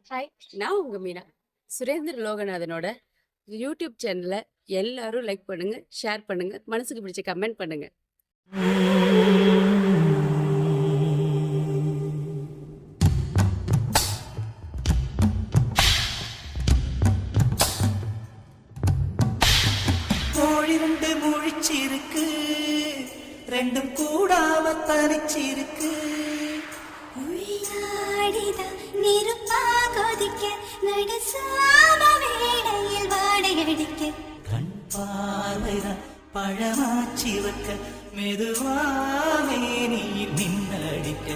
Hi, நான் உங்க Meena. Surender லோகநாதனோட YouTube சேனலை எல்லாரும் லைக் பண்ணுங்க, ஷேர் பண்ணுங்க, மனசுக்கு பிடிச்ச கமெண்ட் பண்ணுங்க. கோழி ரெண்டு முழிச்சிருக்கு, ரெண்டும் கூடாம தனிச்சிருக்கு. கண் பார்வைதான் பழமாச்சி வைக்க, மெதுவாவே நீ மின்னடிக்க.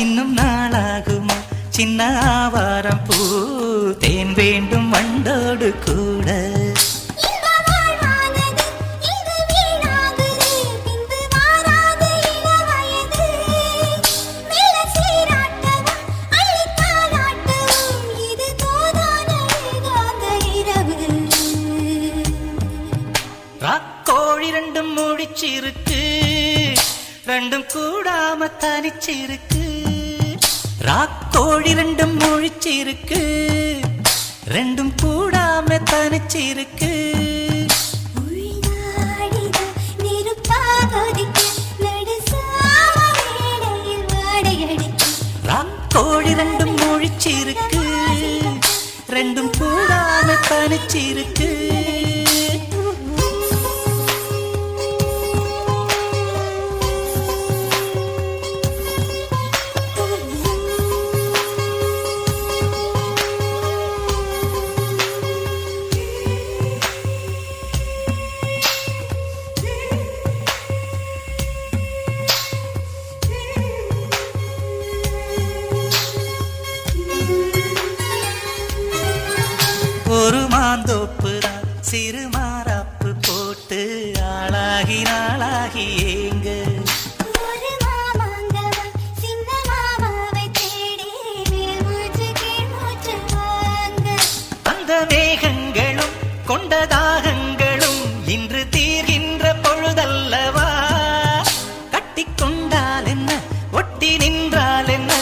இன்னும் நாளாகுமா சின்ன ஆவாரம் பூ, தேன் வேண்டும் வண்டோடு கூட. ராக்கோழி ரெண்டும் முடிச்சிருக்கு, ரெண்டும் கூடாம தனிச்சிருக்கு. ராக்கோழி ரெண்டும் முழிச்சிருக்கு, ரெண்டும் கூடாம தனிச்சிருக்கு. ராக்கோழி ரெண்டும் முழிச்சிருக்கு, ரெண்டும் கூடாம தனிச்சிருக்கு. ஒரு மாந்தோப்பு தான் சிறு மாறாப்பு போட்டு ஆளாகி நாளாகி ஏங்க. அந்த மேகங்களும் கொண்ட தாகங்களும் இன்று தீர்கின்ற பொழுதல்லவா. கட்டிக்கொண்டால் என்ன, ஒட்டி நின்றால் என்ன,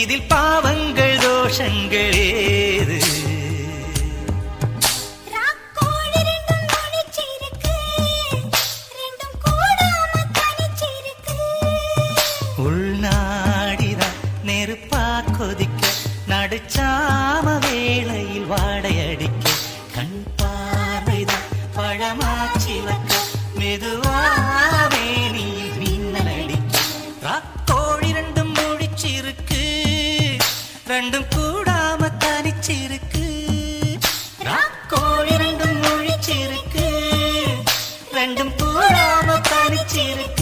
இதில் பாவங்கள் தோஷங்கள் ஏது? உள்நாடிதான் நெருப்பா கொதிக்க, நடுச்சாம வேளையில் வாடையடிக்க. கண் பார்வைதான் பழமாச்சி வைக்க, மெதுவாவே நீ மின்னலடிக்க. ராக்கோழி ரெண்டும் முடிச்சிருக்கு, ரெண்டும் கூடாம தனிச்சிருக்கு. ராக்கோழி ரெண்டும் முடிச்சிருக்கு, ரெண்டும் கூடாம தனிச்சிருக்கு.